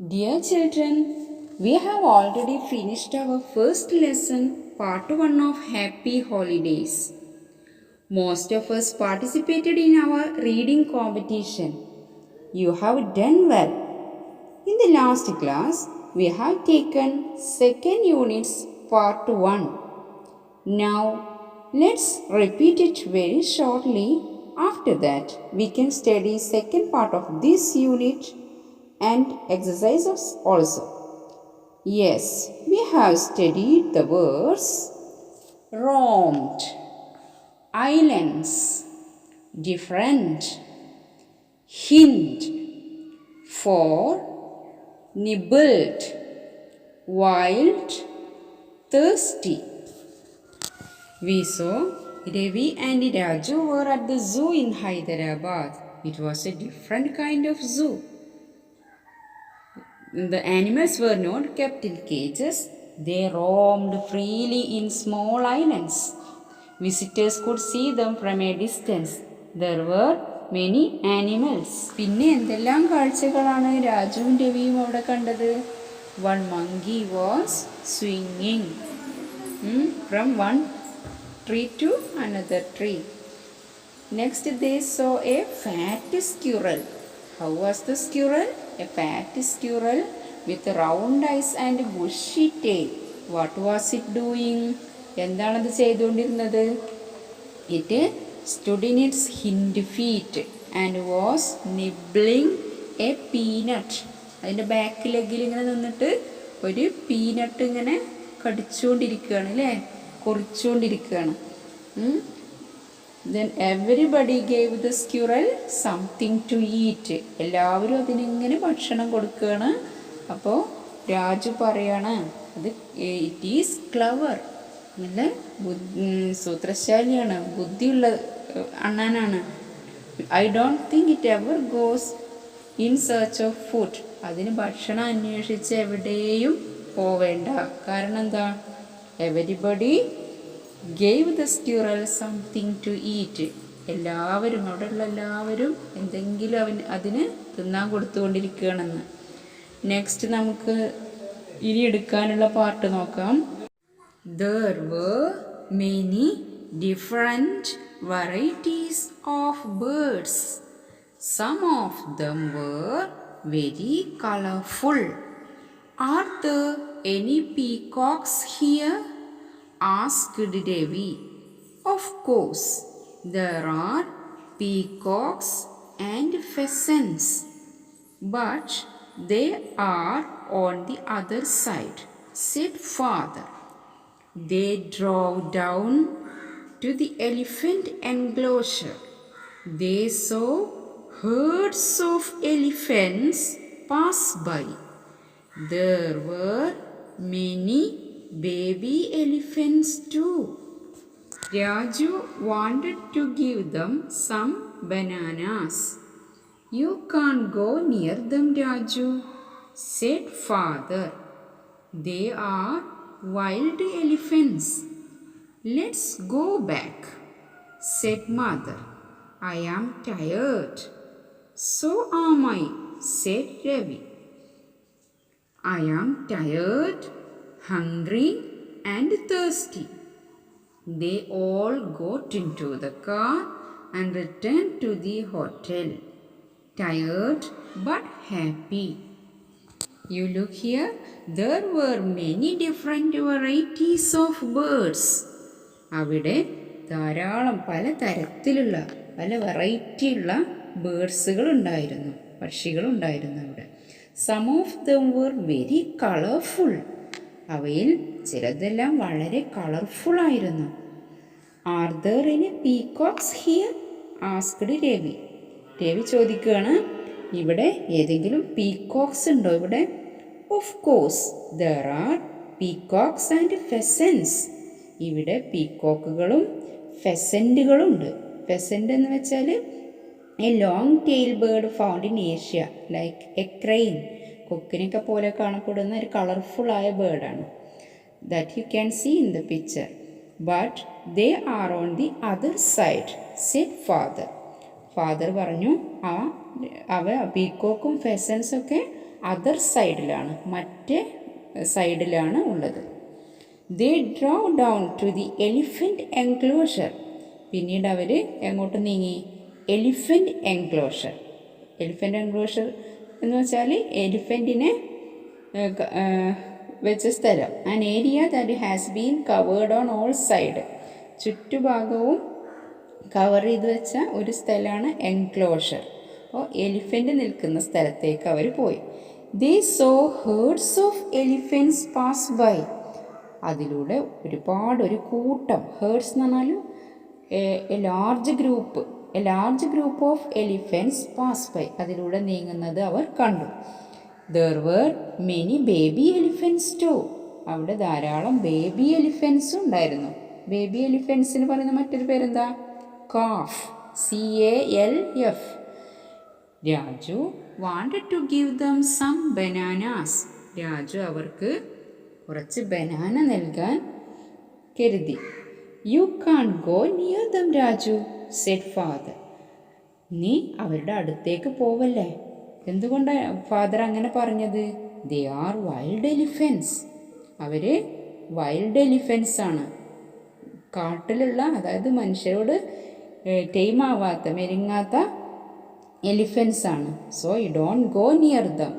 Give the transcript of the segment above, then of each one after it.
Dear children, we have already finished our first lesson, part 1 of Happy Holidays. Most of us participated in our reading competition. You have done well. In the last class, we have taken second unit's part 1. Now, let's repeat it very shortly. After that, we can study second part of this unit and exercises also. Yes, we have studied the words roamed, islands, different, hint, for, nibbled, wild, thirsty. We saw Ravi and Raju were at the zoo in Hyderabad. It was a different kind of zoo. The animals were not kept in cages, they roamed freely in small islands. Visitors could see them from a distance. There were many animals. പിന്നെ എന്തെല്ലാം കാഴ്ചകളാണ് രാജുവും രവിയും അവിടെ കണ്ടത്? One monkey was swinging from one tree to another tree. Next they saw a fat squirrel. How was the squirrel? A fat squirrel with round eyes and bushy tail. What was it doing? എന്താണത് ചെയ്തുകൊണ്ടിരുന്നത്? It stood in its hind feet and was nibbling a peanut. അതിൻ്റെ back ലെഗിൽ ഇങ്ങനെ നിന്നിട്ട് ഒരു peanut ഇങ്ങനെ കടിച്ചുകൊണ്ടിരിക്കുകയാണ് അല്ലേ, കൊറിച്ചുകൊണ്ടിരിക്കുകയാണ്. Then everybody gave the squirrel something to eat. എല്ലാവരും അതിനിങ്ങനെ ഭക്ഷണം കൊടുക്കുകയാണ്. അപ്പോൾ രാജു പറയാണ് അത് ഇറ്റ് ഈസ് ക്ലവർ, നല്ല സൂത്രശാലിയാണ്, ബുദ്ധിയുള്ള അണ്ണാനാണ്. I don't think it ever goes in search of food. അതിന് ഭക്ഷണം അന്വേഷിച്ച് എവിടെയും പോവേണ്ട. കാരണം എന്താ? Everybody gave the squirrel something to eat. എല്ലാവരും അവിടെയുള്ള എല്ലാവരും എന്തെങ്കിലും അതിന് തിന്നാൻ കൊടുത്തുകൊണ്ടിരിക്കുകയാണെന്ന്. നെക്സ്റ്റ് നമുക്ക് ഇനി എടുക്കാനുള്ള പാർട്ട് നോക്കാം. There were many different varieties of birds. Some of them were very colorful. Are there any peacocks here? Asked Ravi. Of course, there are peacocks and pheasants, but they are on the other side, said father. They drove down to the elephant enclosure. They saw herds of elephants pass by. There were many baby elephants too. Raju wanted to give them some bananas. You can't go near them, Raju, said father. They are wild elephants. Let's go back, said mother. I am tired. So am I, said Ravi. I am tired, hungry and thirsty. They all got into the car and returned to the hotel, tired but happy. You look here, there were many different varieties of birds. അവിടെ ധാരാളം പല തരത്തിലുള്ള പല വെറൈറ്റിയുള്ള ബേർഡ്സുകൾ ഉണ്ടായിരുന്നു, പക്ഷികളുണ്ടായിരുന്നു അവിടെ. Some of them were very colorful. അവയിൽ ചിലതെല്ലാം വളരെ കളർഫുള്ളായിരുന്നു. Are there any peacocks here? Asked Ravi. Ravi ചോദിക്കുകയാണ്, ഇവിടെ ഏതെങ്കിലും പീകോക്സ് ഉണ്ടോ ഇവിടെ? Of course, there are peacocks and pheasants. ഇവിടെ പീകോക്കുകളും ഫെസൻറ്റുകളും ഉണ്ട്. ഫെസൻറ്റ് എന്ന് വെച്ചാൽ a long tail bird found in Asia like a crane. കൊക്കിനൊക്കെ പോലെ കാണപ്പെടുന്ന ഒരു കളർഫുള്ളായ ബേർഡാണ്. That you can see in the picture. But they are on the other side, said father. Father പറഞ്ഞു അവ പീക്കോക്കും ഫെസൻസൊക്കെ അതർ സൈഡിലാണ്, മറ്റേ സൈഡിലാണ് ഉള്ളത്. They drove down to the elephant enclosure. പിന്നീട് അവർ എങ്ങോട്ട് നീങ്ങി? Elephant enclosure. എലിഫൻറ്റ് എൻക്ലോഷർ എന്ന് വെച്ചാൽ എലിഫൻറ്റിനെ വെച്ച സ്ഥലം. An area that has been covered on all side. ചുറ്റുഭാഗവും കവർ ചെയ്ത് വെച്ച ഒരു സ്ഥലമാണ് എൻക്ലോഷർ. അപ്പോൾ എലിഫൻറ്റ് നിൽക്കുന്ന സ്ഥലത്തേക്ക് അവർ പോയി. They saw herds of elephants pass by. അതിലൂടെ ഒരു കൂട്ടം, ഹേർഡ്സ് എന്ന് പറഞ്ഞാൽ a large group of elephants pass by. അതിലൂടെ നീങ്ങുന്നത് അവർ കണ്ടു. There were many baby elephants too. അവിടെ ധാരാളം ബേബി എലിഫൻറ്റ്സും ഉണ്ടായിരുന്നു. ബേബി എലിഫൻറ്റ്സിന് പറയുന്ന മറ്റൊരു പേരെന്താ? Calf. CALF. Raju wanted to give them some bananas. Raju അവർക്ക് കുറച്ച് ബനാന നൽകാൻ കരുതി. You can't go near them, Raju, said father. നീ അവരുടെ അടുത്തേക്ക് പോവല്ലേ? എന്തുകൊണ്ടാണ് ഫാദർ അങ്ങനെ പറഞ്ഞത്? They are wild elephants. അവർ വൈൽഡ് എലിഫൻസ് ആണ്. കാട്ടിലുള്ള, അതായത് മനുഷ്യരോട് ടൈമാവാത്ത, മെരുങ്ങാത്ത എലിഫൻസ് ആണ്. So you don't go near them.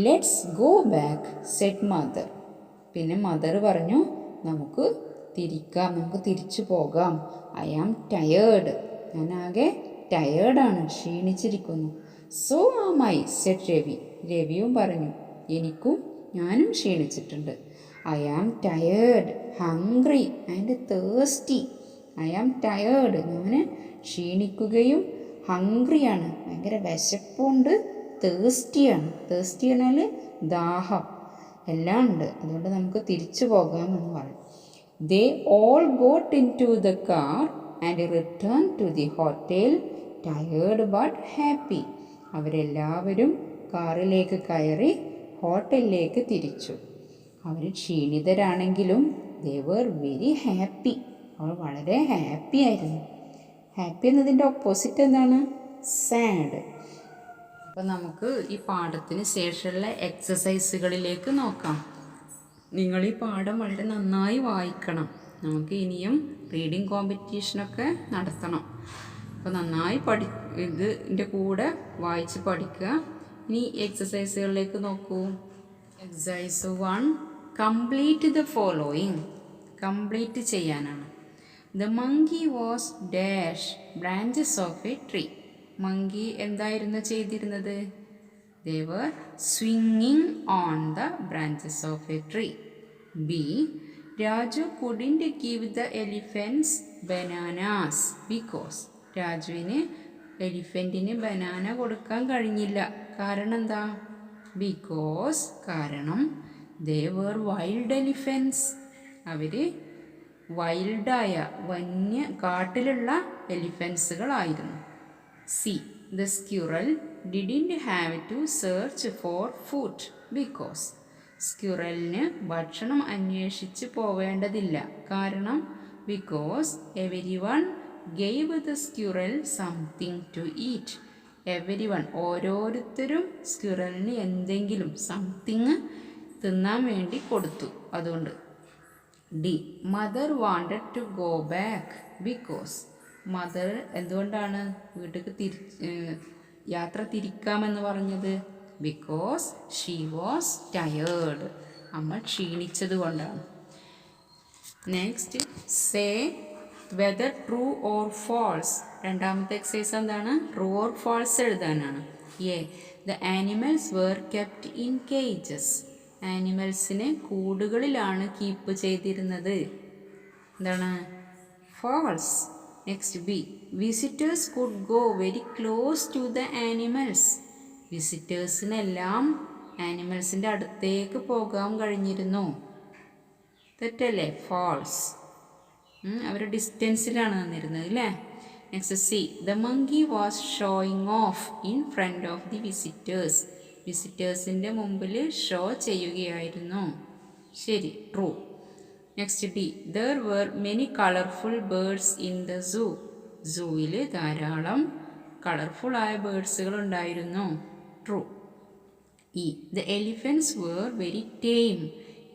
Let's go back, said mother. പിന്നെ മദർ പറഞ്ഞു, നമുക്ക് തിരിച്ചു പോകാം. I am tired. ഞാനാകെ ടയേർഡാണ്, ക്ഷീണിച്ചിരിക്കുന്നു. So am I, said Ravi. രവിയും പറഞ്ഞു, ഞാനും ക്ഷീണിച്ചിട്ടുണ്ട്. I am tired, hungry and thirsty. I am tired, ഞാൻ ക്ഷീണിക്കുകയും ഹംഗ്രിയാണ്, ഭയങ്കര വിശപ്പുണ്ട്, തേഴ്സ്റ്റിയാണ്. തേഴ്സ്റ്റി എന്നാൽ ദാഹം എല്ലാം ഉണ്ട്. അതുകൊണ്ട് നമുക്ക് തിരിച്ചു പോകാമെന്ന് പറയും. They all got into the car and return to the hotel tired but happy. അവരെല്ലാവരും കാറിലേക്ക് കയറി ഹോട്ടലിലേക്ക് തിരിച്ചു. അവർ ക്ഷീണിതരാണെങ്കിലും ദേ വേർ വെരി ഹാപ്പി. അവർ വളരെ ഹാപ്പി ആയിരുന്നു. ഹാപ്പി എന്നതിൻ്റെ ഓപ്പോസിറ്റ് എന്താണ്? സാഡ്. അപ്പോൾ നമുക്ക് ഈ പാഠത്തിന് ശേഷമുള്ള എക്സസൈസുകളിലേക്ക് നോക്കാം. നിങ്ങൾ ഈ പാഠം വളരെ നന്നായി വായിക്കണം. നമുക്ക് ഇനിയും റീഡിങ് കോമ്പറ്റീഷനൊക്കെ നടത്തണം. അപ്പോൾ നന്നായി ഇതിൻ്റെ കൂടെ വായിച്ച് പഠിക്കുക. ഇനി എക്സസൈസുകളിലേക്ക് നോക്കൂ. Exercise 1, complete the following. Complete ചെയ്യാനാണ്. The monkey was dash branches of a tree. Monkey എന്തായിരുന്നു ചെയ്തിരുന്നത്? ദേ വർ സ്വിങ്ങിങ് on the branches of a tree. B, Raju couldn't give the elephants bananas because. രാജുവിന് എലിഫൻറ്റിന് ബനാന കൊടുക്കാൻ കഴിഞ്ഞില്ല. കാരണം എന്താ? ബിക്കോസ്, കാരണം ദേ വർ വൈൽഡ് എലിഫൻറ്റ്സ്. അവർ വൈൽഡായ, കാട്ടിലുള്ള എലിഫൻസുകളായിരുന്നു. C, the squirrel didn't have to search for food because. സ്ക്യൂറലിന് ഭക്ഷണം അന്വേഷിച്ച് പോവേണ്ടതില്ല. കാരണം because everyone gave the squirrel something to eat. Everyone, ഓരോരുത്തരും സ്ക്യൂറലിന് എന്തെങ്കിലും, സംതിങ് തിന്നാൻ വേണ്ടി കൊടുത്തു. അതുകൊണ്ട്. D, mother wanted to go back because. Mother എന്തുകൊണ്ടാണ് വീട്ടിലേക്ക് യാത്ര തിരിക്കാമെന്ന് പറഞ്ഞത്? Because she was tired. അമ്മ ക്ഷീണിച്ചത് കൊണ്ടാണ്. Next, say whether true or false. രണ്ടാമത്തെ എക്സസൈസ് എന്താണ്? ട്രൂ ഓർ ഫാൾസ് എഴുതാനാണ്. A, the animals were kept in cages. ആനിമൽസിനെ കൂടുകളിലാണ് കീപ്പ് ചെയ്തിരുന്നത്. എന്താണ്? False. Next B, visitors could go very close to the animals. വിസിറ്റേഴ്സിനെല്ലാം ആനിമൽസിൻ്റെ അടുത്തേക്ക് പോകാൻ കഴിഞ്ഞിരുന്നു. തെറ്റല്ലേ? ഫാൾസ്. അവർ ഡിസ്റ്റൻസിലാണ് നിന്നിരുന്നത് അല്ലേ? Next C, the monkey was showing off in front of the visitors. വിസിറ്റേഴ്സിൻ്റെ മുമ്പിൽ ഷോ ചെയ്യുകയായിരുന്നു. ശരി, true. Next D, there were many colourful birds in the zoo. സൂവിൽ ധാരാളം കളർഫുള്ളായ ബേർഡ്സുകൾ ഉണ്ടായിരുന്നു. True. E. The elephants were very tame.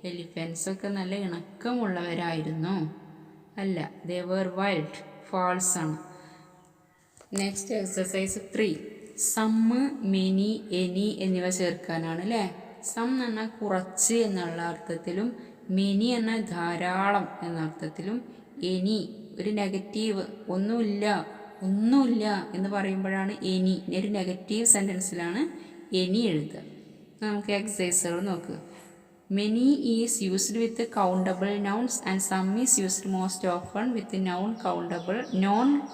Elephants ഒക്കെ നല്ല ഇണക്കമുള്ളവരായിരുന്നു. അല്ല, they were wild. ഫാൾസ് ആണ്. Next exercise 3. Some, many, any എന്നിവ ചേർക്കാനാണ് അല്ലേ. സം എന്ന് പറഞ്ഞാൽ കുറച്ച് എന്നുള്ള അർത്ഥത്തിലും മെനി എന്നാൽ ധാരാളം എന്ന അർത്ഥത്തിലും എനി ഒരു നെഗറ്റീവ് ഒന്നുമില്ല എന്ന് പറയുമ്പോഴാണ് എനി ഒരു നെഗറ്റീവ് സെൻറ്റൻസിലാണ് എനി എഴുതുക. നമുക്ക് എക്സസൈസുകൾ നോക്കുക. Many is used with countable nouns and some is used most often with non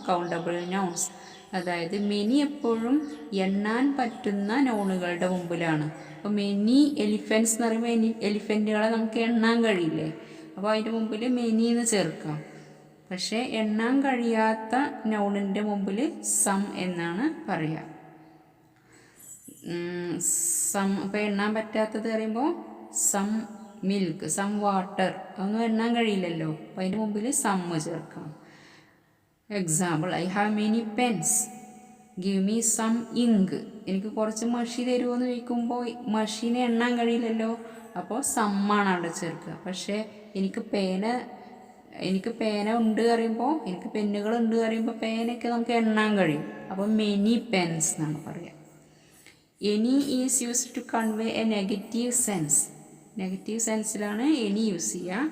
countable nouns. അതായത് മെനി എപ്പോഴും എണ്ണാൻ പറ്റുന്ന നൗണുകളുടെ മുമ്പിലാണ്. അപ്പോൾ മെനി എലിഫൻസ് എന്ന് പറയുമ്പോൾ എലിഫൻറ്റുകളെ നമുക്ക് എണ്ണാൻ കഴിയില്ലേ, അപ്പോൾ അതിൻ്റെ മുമ്പിൽ മെനി എന്ന് ചേർക്കാം. പക്ഷേ എണ്ണാൻ കഴിയാത്ത നൗണിൻ്റെ മുമ്പിൽ സം എന്നാണ് പറയുക. സം ഇപ്പോൾ എണ്ണാൻ പറ്റാത്തത് പറയുമ്പോൾ സം മിൽക്ക്, സം വാട്ടർ, അതൊന്നും എണ്ണാൻ കഴിയില്ലല്ലോ, അപ്പോൾ അതിൻ്റെ മുമ്പിൽ സം ചേർക്കാം. Example, I have many pens, give me some ink. എനിക്ക് കുറച്ച് മഷി തരുമോ എന്ന് ചോദിക്കുമ്പോൾ മഷീനെ എണ്ണാൻ കഴിയില്ലല്ലോ, അപ്പോൾ സമ്മാണ് അവിടെ ചേർക്കുക. പക്ഷേ എനിക്ക് പേന ഉണ്ട് പറയുമ്പോൾ, എനിക്ക് പെന്നുകൾ ഉണ്ട് പറയുമ്പോൾ പേനയൊക്കെ നമുക്ക് എണ്ണാൻ കഴിയും, അപ്പോൾ മെനി പെൻസ് എന്നാണ് പറയുക. Any is used to convey a negative sense. Negative സെൻസിലാണ് എനി യൂസ് ചെയ്യുക.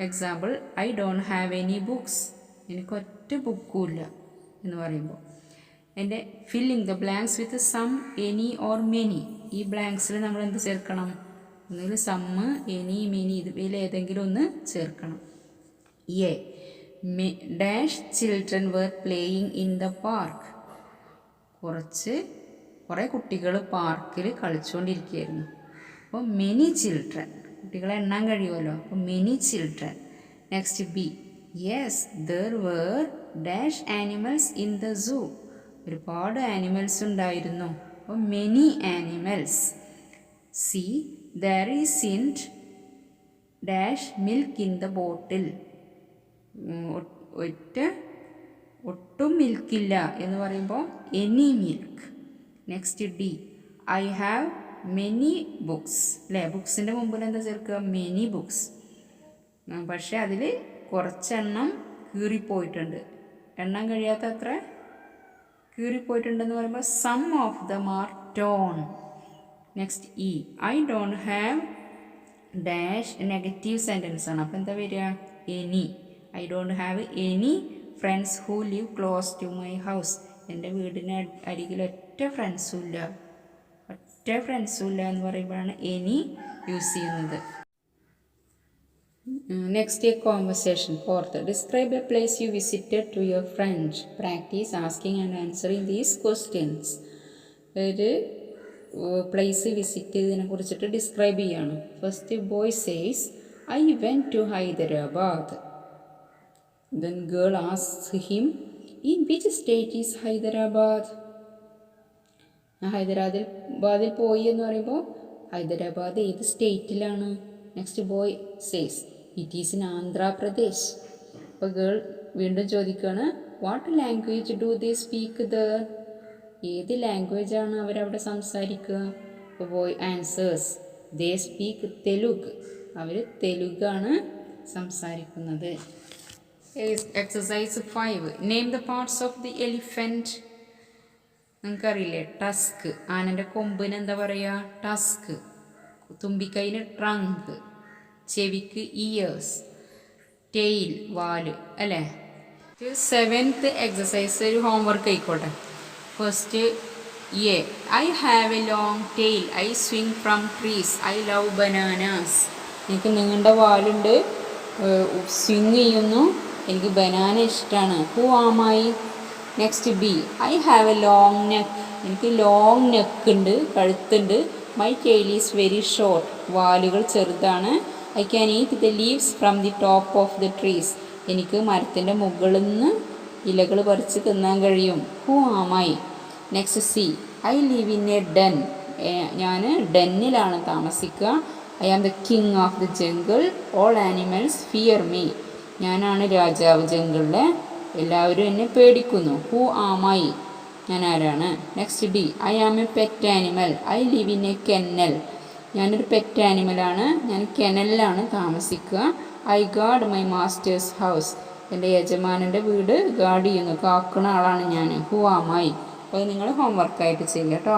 Example, I don't have any books, എനിക്ക് ഒറ്റ ബുക്കും ഇല്ല എന്ന് പറയുമ്പോൾ. എൻ്റെ filling the blanks with some, any or many. ഈ ബ്ലാങ്ക്സിൽ നമ്മൾ എന്ത് ചേർക്കണം? ഒന്നുകിൽ സം, എനി, മെനി, ഇതിൽ ഏതെങ്കിലും ഒന്ന് ചേർക്കണം. A. Dash children were playing in the park. കുറേ കുട്ടികൾ പാർക്കിൽ കളിച്ചുകൊണ്ടിരിക്കുകയായിരുന്നു. അപ്പോൾ മെനി ചിൽഡ്രൻ, കുട്ടികളെ എണ്ണാൻ കഴിയുമല്ലോ, അപ്പോൾ many children. Next B. Yes there were dash animals in the zoo. ഒരുപാട് ആനിമൽസ് ഉണ്ടായിരുന്നു, അപ്പോൾ many animals. C. There isn't dash milk in the bottle. ഒട്ടും മിൽക്കില്ല എന്ന് പറയുമ്പോൾ any milk. Next D. I have many books. അല്ലേ, ബുക്സിൻ്റെ മുമ്പിൽ എന്താ ചേർക്കുക? Many books. പക്ഷേ അതിൽ കുറച്ചെണ്ണം കീറിപ്പോയിട്ടുണ്ട്, എണ്ണാൻ കഴിയാത്ത അത്ര കീറിപ്പോയിട്ടുണ്ടെന്ന് പറയുമ്പോൾ some of them are torn. Next E. I don't have dash negative sentence ആണ്, അപ്പോൾ എന്താ വരിക? Any. I don't have any friends who live close to my house. എൻ്റെ വീടിന് അരികിൽ ഒറ്റ ഫ്രണ്ട്സും ഇല്ല എന്ന് പറയുമ്പോഴാണ് എനി യൂസ് ചെയ്യുന്നത്. Next a conversation. Fourth, describe a place you visited to your friend. Practice asking and answering these questions. ഒരു പ്ലേസ് വിസിറ്റ് ചെയ്തതിനെ കുറിച്ചിട്ട് ഡിസ്ക്രൈബ് ചെയ്യാണ്. First boy says, I went to Hyderabad. Then girl asks him, in which state is Hyderabad? ഹൈദരാബാദിൽ പോയി എന്ന് പറയുമ്പോൾ ഹൈദരാബാദ് ഏത് സ്റ്റേറ്റിലാണ്? Next boy says, it is in Andhra Pradesh. അപ്പോൾ ഗേൾ വീണ്ടും ചോദിക്കുകയാണ്, what language do they speak there? ഏത് ലാംഗ്വേജാണ് അവരവിടെ സംസാരിക്കുക? അപ്പോൾ boy answers, they speak Telugu. അവർ തെലുഗാണ് സംസാരിക്കുന്നത്. Exercise 5. Name the parts of the elephant. നിങ്ങൾക്കറിയില്ലേ, Tusk. ആനൻ്റെ കൊമ്പിന് എന്താ പറയുക? ടസ്ക്. തുമ്പിക്കൈന് ട്രങ്ക്, ചെവിക്ക് ഇയേഴ്സ്, ടെയിൽ വാല്, അല്ലേ? 7th എക്സസൈസ് ഒരു ഹോംവർക്ക് ആയിക്കോട്ടെ. First A. I have a long tail, I swing from trees, I love bananas. എനിക്ക് നിങ്ങളുടെ വാലുണ്ട്, സ്വിങ് ചെയ്യുന്നു, എനിക്ക് ബനാന ഇഷ്ടമാണ്. Who am I? Next B. I have a long neck, എനിക്ക് ലോങ് നെക്ക് ഉണ്ട്, കഴുത്തുണ്ട്. My tail is very short, വാലുകൾ ചെറുതാണ്. I can eat the leaves from the top of the trees, എനിക്ക് മരത്തിൻ്റെ മുകളിൽ നിന്ന് ഇലകൾ പറിച്ച് തിന്നാൻ കഴിയും. Who am I? Next C. I live in a den, ഞാൻ ഡെന്നിലാണ് താമസിക്കുക. I am the king of the jungle, all animals fear me, ഞാനാണ് രാജാവ് ജംഗിളിലെ, എല്ലാവരും എന്നെ പേടിക്കുന്നു. Who am I? ഞാൻ ആരാണ്. Next D, I am a pet animal, I live in a kennel. ഞാനൊരു പെറ്റ് ആനിമലാണ്, ഞാൻ കെനലിലാണ് താമസിക്കുക. I guard my master's house, എൻ്റെ യജമാനൻ്റെ വീട് ഗാർഡ് ചെയ്യുന്നു, കാക്കുന്ന ആളാണ് ഞാൻ. Who am I. അപ്പോൾ അത് നിങ്ങൾ ഹോംവർക്കായിട്ട് ചെയ്യുക കേട്ടോ.